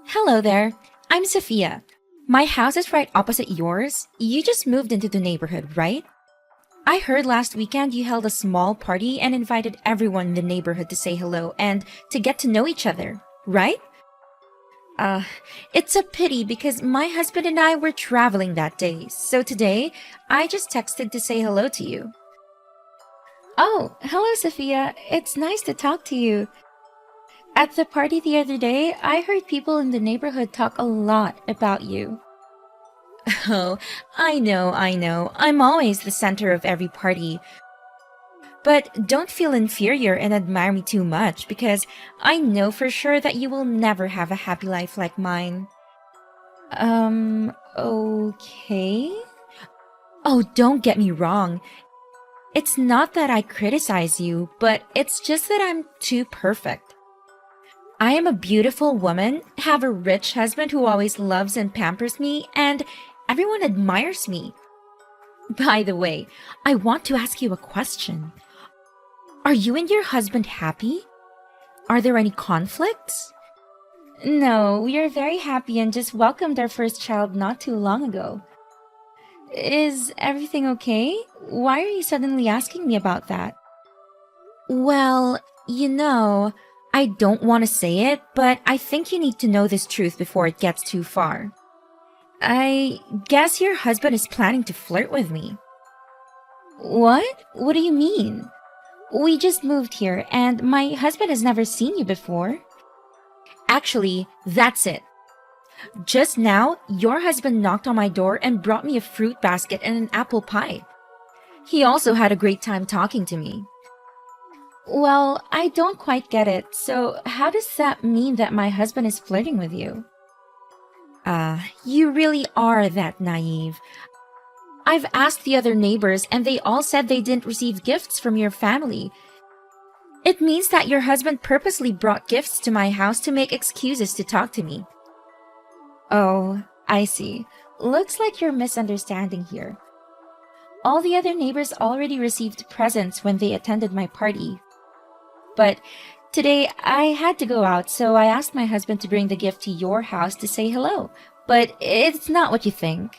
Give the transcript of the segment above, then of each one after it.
Hello there. I'm Sophia. My house is right opposite yours. You just moved into the neighborhood, right? I heard last weekend you held a small party and invited everyone in the neighborhood to say hello and to get to know each other, right? Uh, it's a pity because my husband and I were traveling that day, so today I just texted to say hello to you. Oh, hello, Sophia. It's nice to talk to you. At the party the other day, I heard people in the neighborhood talk a lot about you. Oh, I know. I'm always the center of every party. But don't feel inferior and admire me too much because I know for sure that you will never have a happy life like mine. Okay? Oh, don't get me wrong. It's not that I criticize you, but it's just that I'm too perfect. I am a beautiful woman, have a rich husband who always loves and pampers me, and everyone admires me. By the way, I want to ask you a question. Are you and your husband happy? Are there any conflicts? No, we are very happy and just welcomed our first child not too long ago. Is everything okay? Why are you suddenly asking me about that? Well, I don't want to say it, but I think you need to know this truth before it gets too far. I guess your husband is planning to flirt with me. What? What do you mean? We just moved here, and my husband has never seen you before. Actually, that's it. Just now, your husband knocked on my door and brought me a fruit basket and an apple pie. He also had a great time talking to me. Well, I don't quite get it, so how does that mean that my husband is flirting with you? You really are that naive. I've asked the other neighbors and they all said they didn't receive gifts from your family. It means that your husband purposely brought gifts to my house to make excuses to talk to me. Oh, I see. Looks like you're misunderstanding here. All the other neighbors already received presents when they attended my party. But today I had to go out, so I asked my husband to bring the gift to your house to say hello. But it's not what you think.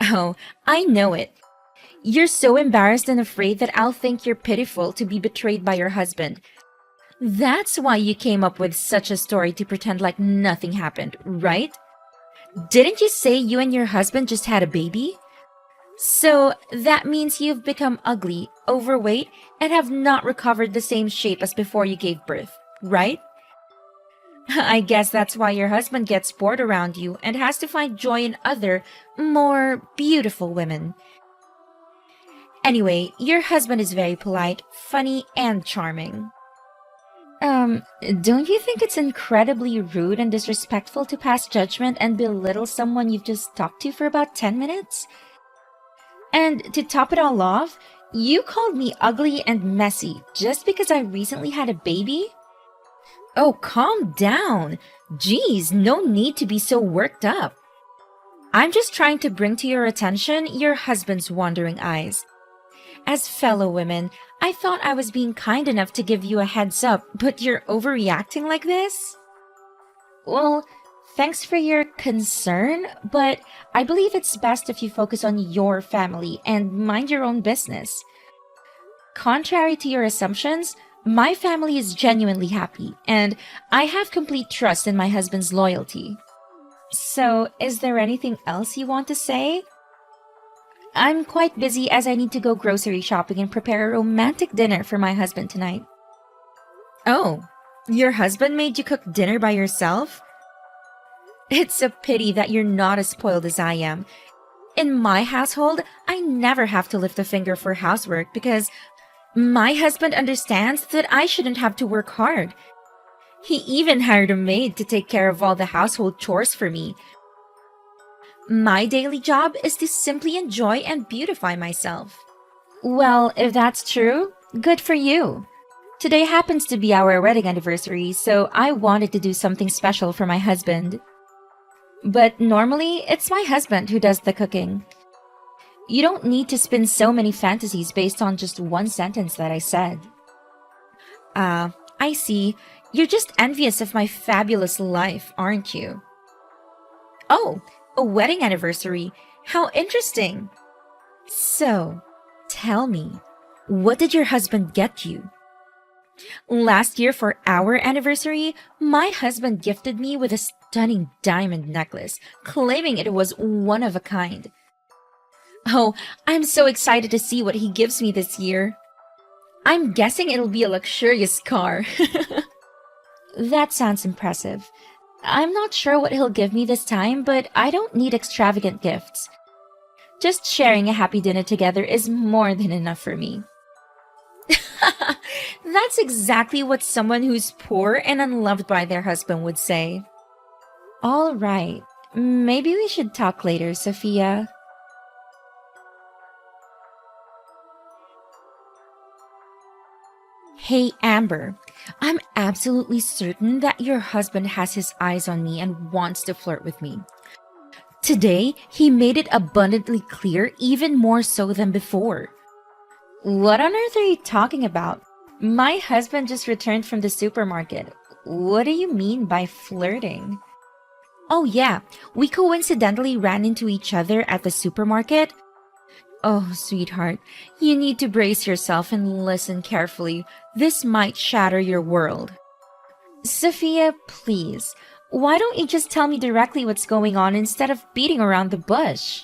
Oh, I know it. You're so embarrassed and afraid that I'll think you're pitiful to be betrayed by your husband. That's why you came up with such a story to pretend like nothing happened, right? Didn't you say you and your husband just had a baby? So that means you've become ugly, overweight, and have not recovered the same shape as before you gave birth, right? I guess that's why your husband gets bored around you and has to find joy in other, more beautiful women. Anyway, your husband is very polite, funny, and charming. Don't you think it's incredibly rude and disrespectful to pass judgment and belittle someone you've just talked to for about 10 minutes? And to top it all off, you called me ugly and messy just because I recently had a baby? Oh, calm down. Geez, no need to be so worked up. I'm just trying to bring to your attention your husband's wandering eyes. As fellow women, I thought I was being kind enough to give you a heads up, but you're overreacting like this? Well, thanks for your concern, but I believe it's best if you focus on your family and mind your own business. Contrary to your assumptions, my family is genuinely happy, and I have complete trust in my husband's loyalty. So, is there anything else you want to say? I'm quite busy as I need to go grocery shopping and prepare a romantic dinner for my husband tonight. Oh, your husband made you cook dinner by yourself? It's a pity that you're not as spoiled as I am. In my household, I never have to lift a finger for housework because my husband understands that I shouldn't have to work hard. He even hired a maid to take care of all the household chores for me. My daily job is to simply enjoy and beautify myself. Well, if that's true, good for you. Today happens to be our wedding anniversary, so I wanted to do something special for my husband. But normally, it's my husband who does the cooking. You don't need to spin so many fantasies based on just one sentence that I said. I see. You're just envious of my fabulous life, aren't you? Oh, a wedding anniversary. How interesting. So, tell me, what did your husband get you? Last year for our anniversary, my husband gifted me with a stunning diamond necklace, claiming it was one of a kind. Oh, I'm so excited to see what he gives me this year. I'm guessing it'll be a luxurious car. That sounds impressive. I'm not sure what he'll give me this time, but I don't need extravagant gifts. Just sharing a happy dinner together is more than enough for me. That's exactly what someone who's poor and unloved by their husband would say. All right, maybe we should talk later, Sophia. Hey, Amber, I'm absolutely certain that your husband has his eyes on me and wants to flirt with me. Today, he made it abundantly clear, even more so than before. What on earth are you talking about? My husband just returned from the supermarket. What do you mean by flirting? Oh yeah, we coincidentally ran into each other at the supermarket. Oh, sweetheart, you need to brace yourself and listen carefully. This might shatter your world. Sophia, please, why don't you just tell me directly what's going on instead of beating around the bush?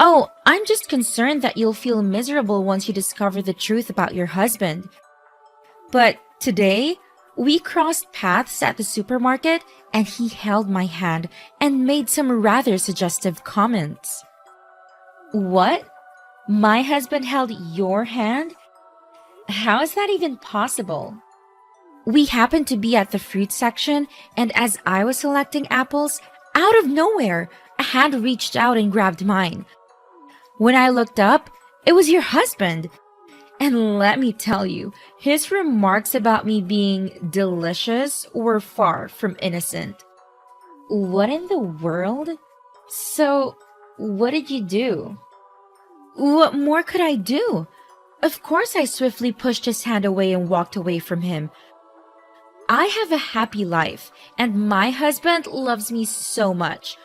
Oh, I'm just concerned that you'll feel miserable once you discover the truth about your husband. But today, we crossed paths at the supermarket and he held my hand and made some rather suggestive comments. What? My husband held your hand? How is that even possible? We happened to be at the fruit section, and as I was selecting apples, out of nowhere, a hand reached out and grabbed mine. When I looked up, it was your husband. And let me tell you, his remarks about me being delicious were far from innocent. What in the world? So, what did you do? What more could I do? Of course, I swiftly pushed his hand away and walked away from him. I have a happy life, and my husband loves me so much.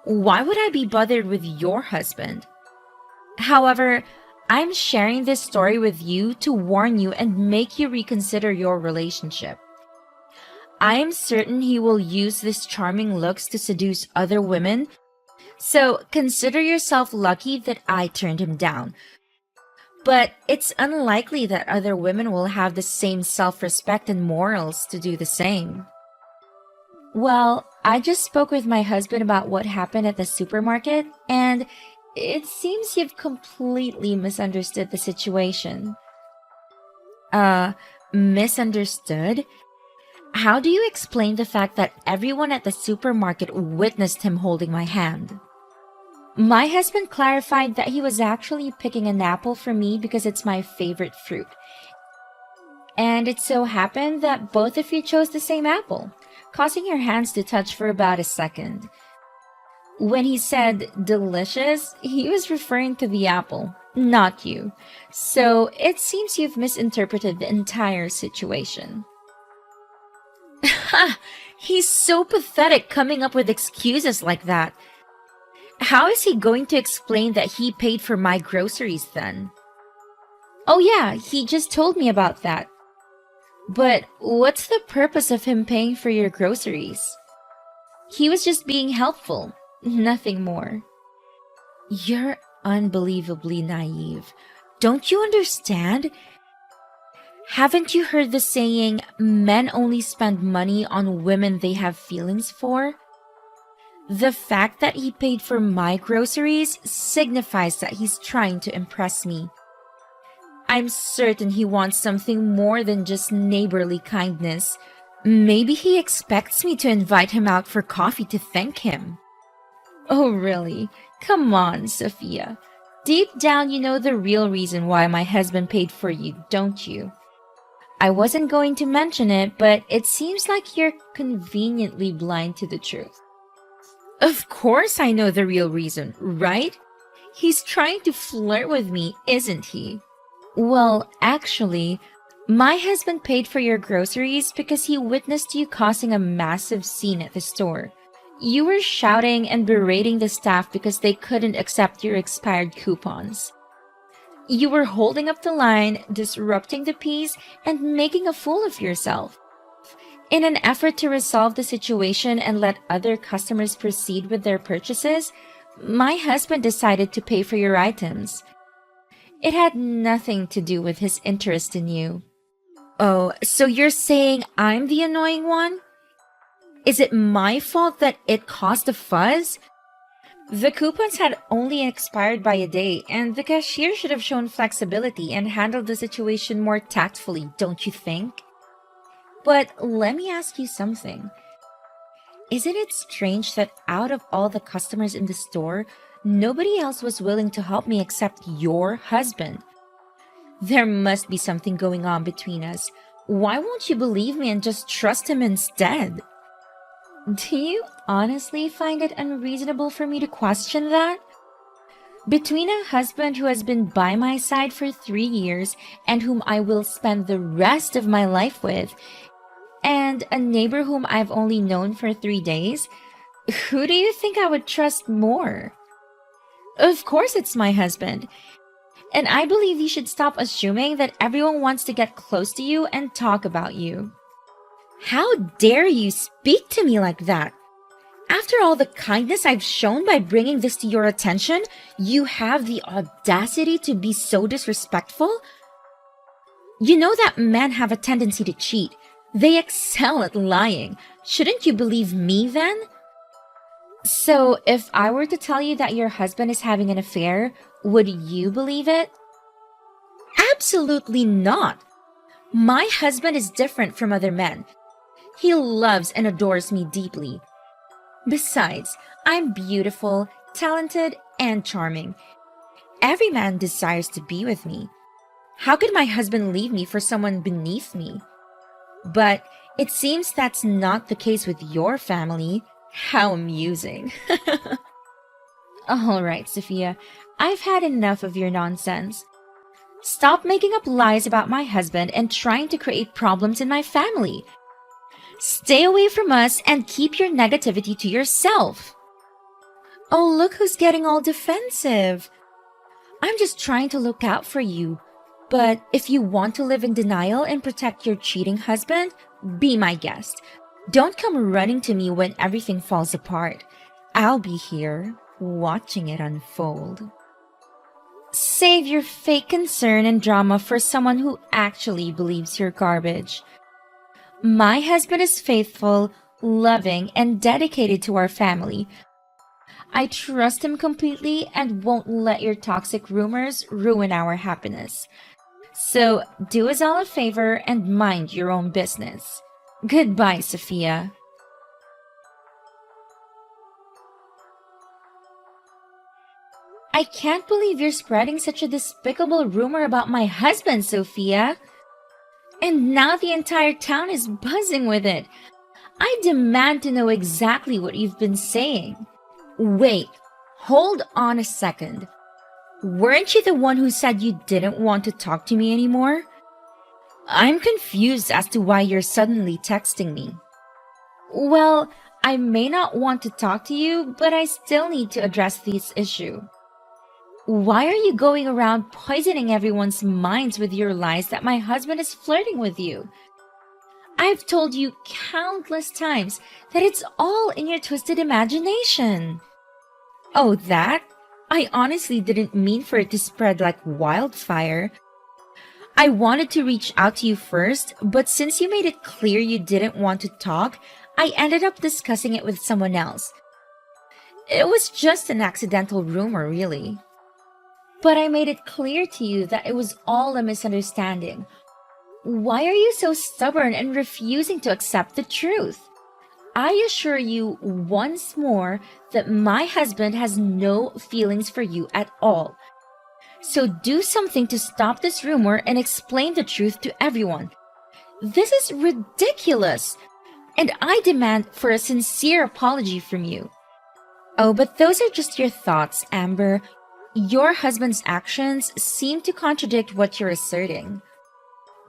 Why would I be bothered with your husband? However, I'm sharing this story with you to warn you and make you reconsider your relationship. I am certain he will use these charming looks to seduce other women, so consider yourself lucky that I turned him down. But it's unlikely that other women will have the same self-respect and morals to do the same. Well, I just spoke with my husband about what happened at the supermarket, and it seems you've completely misunderstood the situation. Misunderstood? How do you explain the fact that everyone at the supermarket witnessed him holding my hand? My husband clarified that he was actually picking an apple for me because it's my favorite fruit. And it so happened that both of you chose the same apple, causing your hands to touch for about a second. When he said delicious, he was referring to the apple, not you. So it seems you've misinterpreted the entire situation. Ha! He's so pathetic coming up with excuses like that. How is he going to explain that he paid for my groceries then? Oh yeah, he just told me about that. But what's the purpose of him paying for your groceries? He was just being helpful, nothing more. You're unbelievably naive. Don't you understand? Haven't you heard the saying, men only spend money on women they have feelings for? The fact that he paid for my groceries signifies that he's trying to impress me. I'm certain he wants something more than just neighborly kindness. Maybe he expects me to invite him out for coffee to thank him. Oh, really? Come on, Sophia. Deep down, you know the real reason why my husband paid for you, don't you? I wasn't going to mention it, but it seems like you're conveniently blind to the truth. Of course I know the real reason, right? He's trying to flirt with me, isn't he? Well, actually, My husband paid for your groceries because he witnessed you causing a massive scene at the store. You were shouting and berating the staff because they couldn't accept your expired coupons. You were holding up the line, disrupting the peace, and making a fool of yourself. In an effort to resolve the situation and let other customers proceed with their purchases, my husband decided to pay for your items. It had nothing to do with his interest in you. Oh, so you're saying I'm the annoying one? Is it my fault that it caused a fuss? The coupons had only expired by a day, and the cashier should have shown flexibility and handled the situation more tactfully, don't you think? But let me ask you something. Isn't it strange that out of all the customers in the store, nobody else was willing to help me except your husband? There must be something going on between us. Why won't you believe me and just trust him instead? Do you honestly find it unreasonable for me to question that? Between a husband who has been by my side for 3 years and whom I will spend the rest of my life with, and a neighbor whom I've only known for 3 days, who do you think I would trust more? Of course it's my husband. And I believe you should stop assuming that everyone wants to get close to you and talk about you. How dare you speak to me like that? After all the kindness I've shown by bringing this to your attention, you have the audacity to be so disrespectful? You know that men have a tendency to cheat. They excel at lying. Shouldn't you believe me then? So, if I were to tell you that your husband is having an affair, would you believe it? Absolutely not. My husband is different from other men. He loves and adores me deeply. Besides, I'm beautiful, talented, and charming. Every man desires to be with me. How could my husband leave me for someone beneath me? But it seems that's not the case with your family. How amusing. All right, Sophia, I've had enough of your nonsense. Stop making up lies about my husband and trying to create problems in my family. Stay away from us and keep your negativity to yourself. Oh, look who's getting all defensive. I'm just trying to look out for you. But if you want to live in denial and protect your cheating husband, be my guest. Don't come running to me when everything falls apart. I'll be here, watching it unfold. Save your fake concern and drama for someone who actually believes you're garbage. My husband is faithful, loving, and dedicated to our family. I trust him completely and won't let your toxic rumors ruin our happiness. So do us all a favor and mind your own business. Goodbye, Sophia. I can't believe you're spreading such a despicable rumor about my husband, Sophia. And now the entire town is buzzing with it. I demand to know exactly what you've been saying. Wait, hold on a second. Weren't you the one who said you didn't want to talk to me anymore? I'm confused as to why you're suddenly texting me. Well, I may not want to talk to you, but I still need to address this issue. Why are you going around poisoning everyone's minds with your lies that my husband is flirting with you? I've told you countless times that it's all in your twisted imagination. Oh, that? I honestly didn't mean for it to spread like wildfire. I wanted to reach out to you first, but since you made it clear you didn't want to talk, I ended up discussing it with someone else. It was just an accidental rumor, really. But I made it clear to you that it was all a misunderstanding. Why are you so stubborn and refusing to accept the truth? I assure you once more that my husband has no feelings for you at all. So do something to stop this rumor and explain the truth to everyone. This is ridiculous, and I demand for a sincere apology from you. Oh, but those are just your thoughts, Amber. Your husband's actions seem to contradict what you're asserting.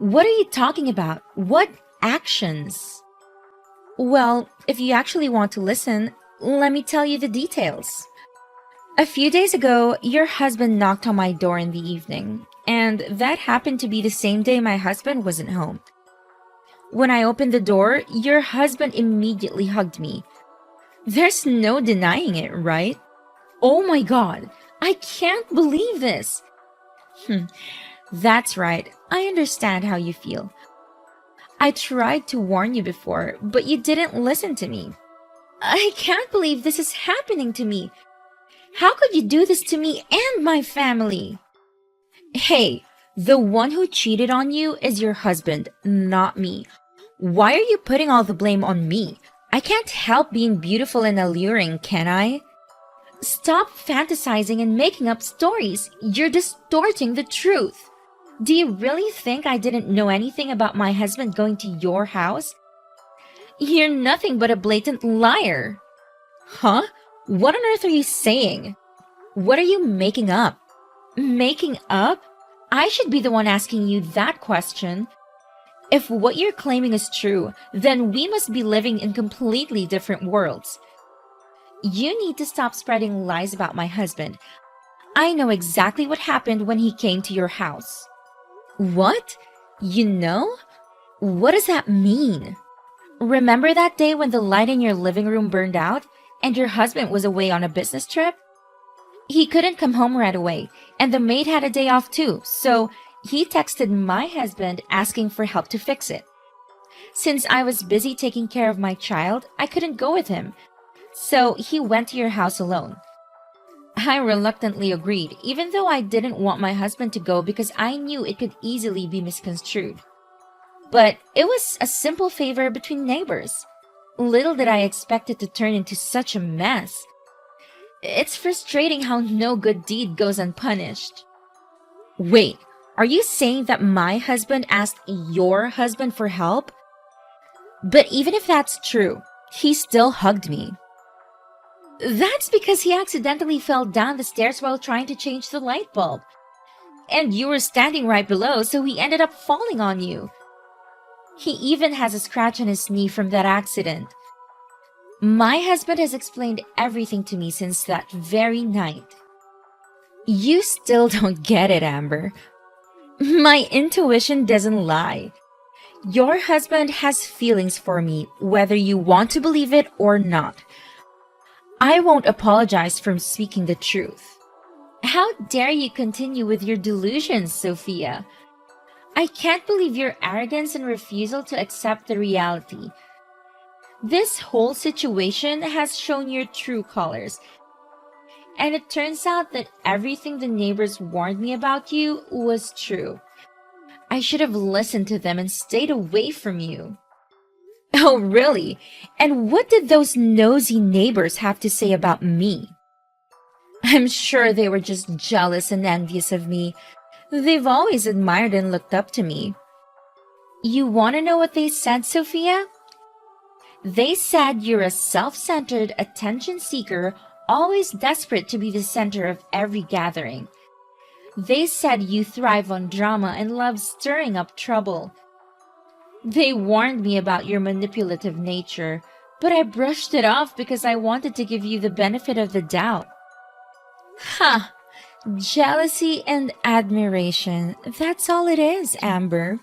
What are you talking about? What actions? Well, if you actually want to listen, let me tell you the details. A few days ago, your husband knocked on my door in the evening, and that happened to be the same day my husband wasn't home. When I opened the door, your husband immediately hugged me. There's no denying it, right? Oh my god, I can't believe this! That's right, I understand how you feel. I tried to warn you before, but you didn't listen to me. I can't believe this is happening to me. How could you do this to me and my family? Hey, the one who cheated on you is your husband, not me. Why are you putting all the blame on me? I can't help being beautiful and alluring, can I? Stop fantasizing and making up stories. You're distorting the truth. Do you really think I didn't know anything about my husband going to your house? You're nothing but a blatant liar. Huh? What on earth are you saying? What are you making up? Making up? I should be the one asking you that question. If what you're claiming is true, then we must be living in completely different worlds. You need to stop spreading lies about my husband. I know exactly what happened when he came to your house. What? You know? What does that mean? Remember that day when the light in your living room burned out and your husband was away on a business trip? He couldn't come home right away, and the maid had a day off too, so he texted my husband asking for help to fix it. Since I was busy taking care of my child, I couldn't go with him, so he went to your house alone. I reluctantly agreed, even though I didn't want my husband to go because I knew it could easily be misconstrued. But it was a simple favor between neighbors. Little did I expect it to turn into such a mess. It's frustrating how no good deed goes unpunished. Wait, are you saying that my husband asked your husband for help? But even if that's true, he still hugged me. That's because he accidentally fell down the stairs while trying to change the light bulb. And you were standing right below, so he ended up falling on you. He even has a scratch on his knee from that accident. My husband has explained everything to me since that very night. You still don't get it, Amber. My intuition doesn't lie. Your husband has feelings for me, whether you want to believe it or not. I won't apologize for speaking the truth. How dare you continue with your delusions, Sophia? I can't believe your arrogance and refusal to accept the reality. This whole situation has shown your true colors. And it turns out that everything the neighbors warned me about you was true. I should have listened to them and stayed away from you. Oh, really? And what did those nosy neighbors have to say about me? I'm sure they were just jealous and envious of me. They've always admired and looked up to me. You want to know what they said, Sophia? They said you're a self-centered attention seeker, always desperate to be the center of every gathering. They said you thrive on drama and love stirring up trouble. They warned me about your manipulative nature, but I brushed it off because I wanted to give you the benefit of the doubt. Ha! Jealousy and admiration. That's all it is, Amber.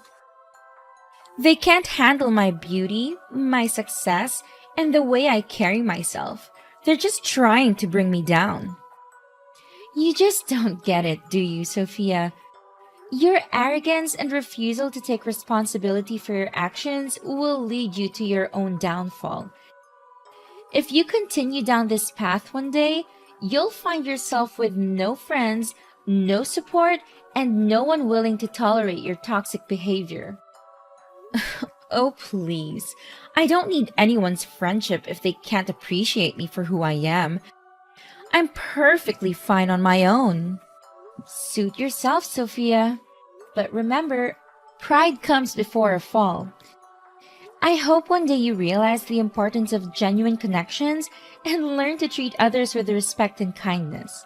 They can't handle my beauty, my success, and the way I carry myself. They're just trying to bring me down. You just don't get it, do you, Sophia? Your arrogance and refusal to take responsibility for your actions will lead you to your own downfall. If you continue down this path one day, you'll find yourself with no friends, no support, and no one willing to tolerate your toxic behavior. Oh, please. I don't need anyone's friendship if they can't appreciate me for who I am. I'm perfectly fine on my own. Suit yourself, Sophia. But remember, pride comes before a fall. I hope one day you realize the importance of genuine connections and learn to treat others with respect and kindness.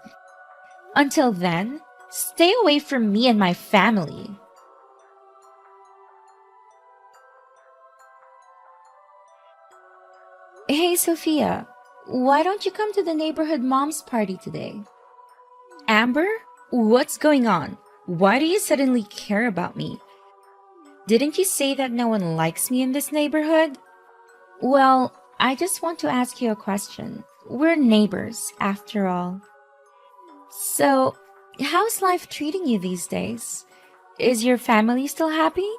Until then, stay away from me and my family. Hey, Sophia, why don't you come to the neighborhood mom's party today? Amber, what's going on? Why do you suddenly care about me? Didn't you say that no one likes me in this neighborhood? Well, I just want to ask you a question. We're neighbors, after all. So, how's life treating you these days? Is your family still happy?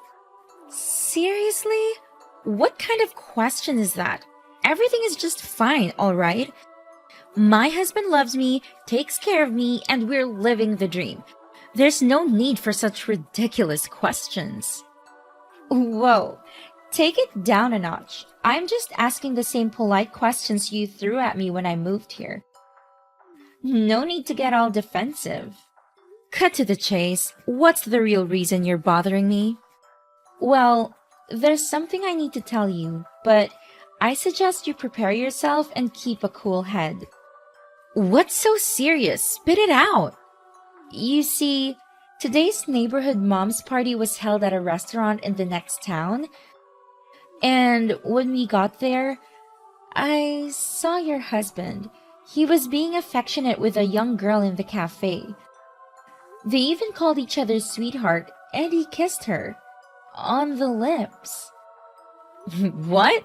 Seriously? What kind of question is that? Everything is just fine, alright? My husband loves me, takes care of me, and we're living the dream. There's no need for such ridiculous questions. Whoa, take it down a notch. I'm just asking the same polite questions you threw at me when I moved here. No need to get all defensive. Cut to the chase. What's the real reason you're bothering me? Well, there's something I need to tell you, but I suggest you prepare yourself and keep a cool head. What's so serious? Spit it out. You see, today's neighborhood mom's party was held at a restaurant in the next town. And when we got there, I saw your husband. He was being affectionate with a young girl in the cafe. They even called each other sweetheart, and he kissed her. On the lips. What?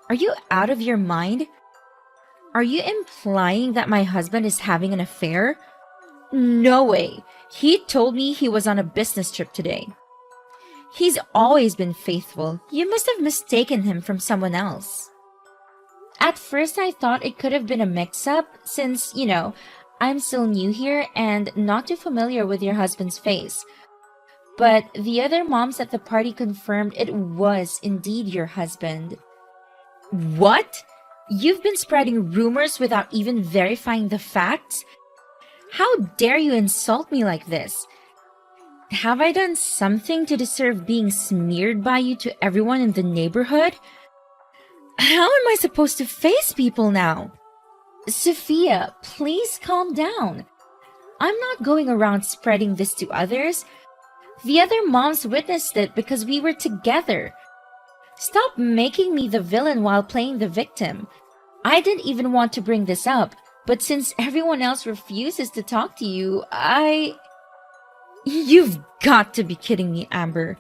Are you out of your mind? Are you implying that my husband is having an affair? No way. He told me he was on a business trip today. He's always been faithful. You must have mistaken him from someone else. At first, I thought it could have been a mix-up since, I'm still new here and not too familiar with your husband's face. But the other moms at the party confirmed it was indeed your husband. What? You've been spreading rumors without even verifying the facts? How dare you insult me like this? Have I done something to deserve being smeared by you to everyone in the neighborhood? How am I supposed to face people now? Sophia, please calm down. I'm not going around spreading this to others. The other moms witnessed it because we were together. Stop making me the villain while playing the victim. I didn't even want to bring this up, but since everyone else refuses to talk to you, You've got to be kidding me, Amber.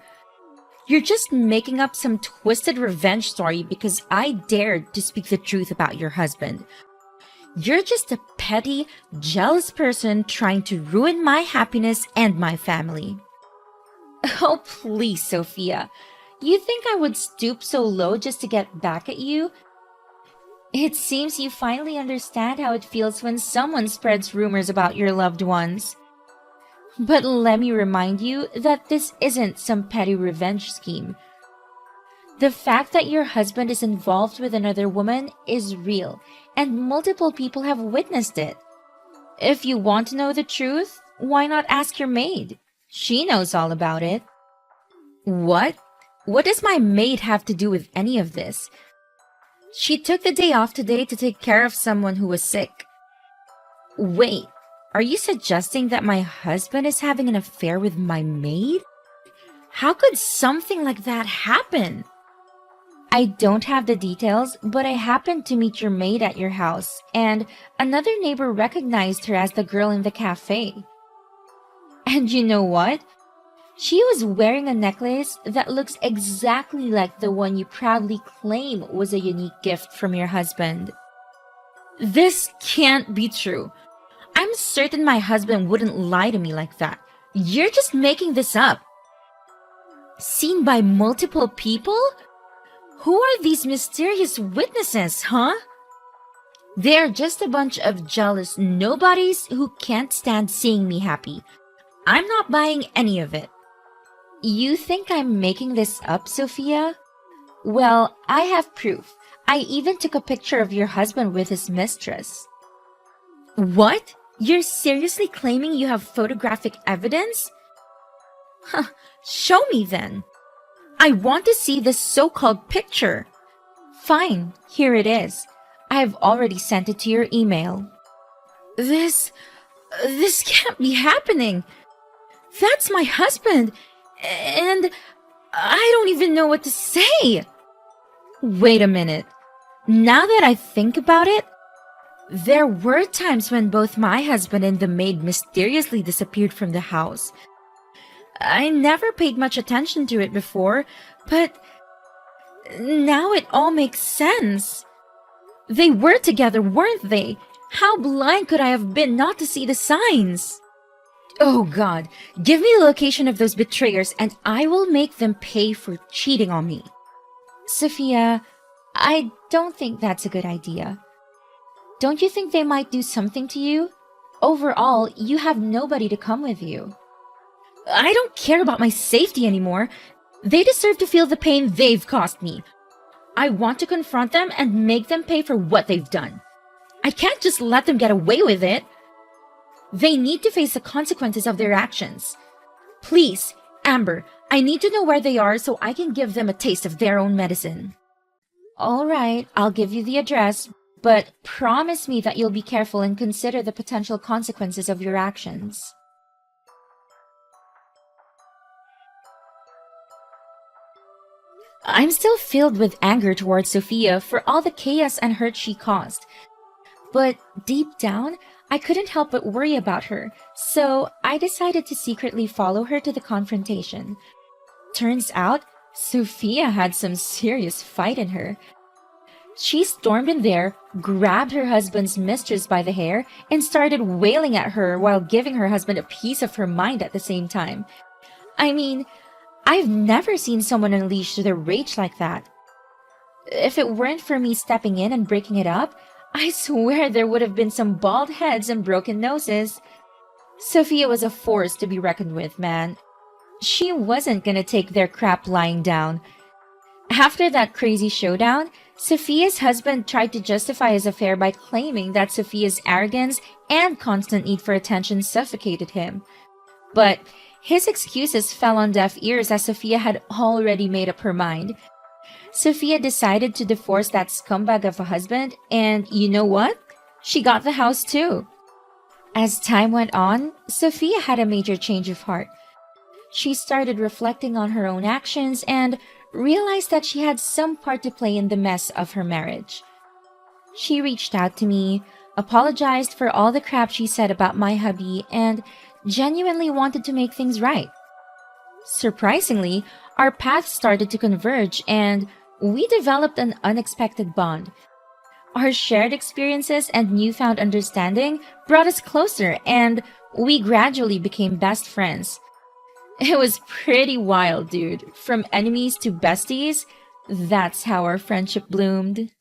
You're just making up some twisted revenge story because I dared to speak the truth about your husband. You're just a petty, jealous person trying to ruin my happiness and my family. Oh, please, Sophia. You think I would stoop so low just to get back at you? It seems you finally understand how it feels when someone spreads rumors about your loved ones. But let me remind you that this isn't some petty revenge scheme. The fact that your husband is involved with another woman is real, and multiple people have witnessed it. If you want to know the truth, why not ask your maid? She knows all about it. What? What does my maid have to do with any of this? She took the day off today to take care of someone who was sick. Wait, are you suggesting that my husband is having an affair with my maid? How could something like that happen? I don't have the details, but I happened to meet your maid at your house, and another neighbor recognized her as the girl in the cafe. And you know what? She was wearing a necklace that looks exactly like the one you proudly claim was a unique gift from your husband. This can't be true. I'm certain my husband wouldn't lie to me like that. You're just making this up. Seen by multiple people? Who are these mysterious witnesses, huh? They're just a bunch of jealous nobodies who can't stand seeing me happy. I'm not buying any of it. You think I'm making this up, Sophia? Well, I have proof. I even took a picture of your husband with his mistress. What? You're seriously claiming you have photographic evidence? Huh, show me then. I want to see this so-called picture. Fine, here it is. I have already sent it to your email. This can't be happening. That's my husband, and I don't even know what to say. Wait a minute. Now that I think about it, there were times when both my husband and the maid mysteriously disappeared from the house. I never paid much attention to it before, but now it all makes sense. They were together, weren't they? How blind could I have been not to see the signs? Oh God, give me the location of those betrayers and I will make them pay for cheating on me. Sophia, I don't think that's a good idea. Don't you think they might do something to you? Overall, you have nobody to come with you. I don't care about my safety anymore. They deserve to feel the pain they've caused me. I want to confront them and make them pay for what they've done. I can't just let them get away with it. They need to face the consequences of their actions. Please, Amber, I need to know where they are so I can give them a taste of their own medicine. All right, I'll give you the address, but promise me that you'll be careful and consider the potential consequences of your actions. I'm still filled with anger towards Sophia for all the chaos and hurt she caused. But deep down, I couldn't help but worry about her, so I decided to secretly follow her to the confrontation. Turns out, Sophia had some serious fight in her. She stormed in there, grabbed her husband's mistress by the hair, and started wailing at her while giving her husband a piece of her mind at the same time. I mean, I've never seen someone unleash their rage like that. If it weren't for me stepping in and breaking it up, I swear there would have been some bald heads and broken noses. Sophia was a force to be reckoned with, man. She wasn't gonna take their crap lying down. After that crazy showdown, Sophia's husband tried to justify his affair by claiming that Sophia's arrogance and constant need for attention suffocated him. But his excuses fell on deaf ears as Sophia had already made up her mind. Sophia decided to divorce that scumbag of a husband, and you know what? She got the house too. As time went on, Sophia had a major change of heart. She started reflecting on her own actions and realized that she had some part to play in the mess of her marriage. She reached out to me, apologized for all the crap she said about my hubby, and genuinely wanted to make things right. Surprisingly, our paths started to converge and we developed an unexpected bond. Our shared experiences and newfound understanding brought us closer and we gradually became best friends. It was pretty wild, dude. From enemies to besties, that's how our friendship bloomed.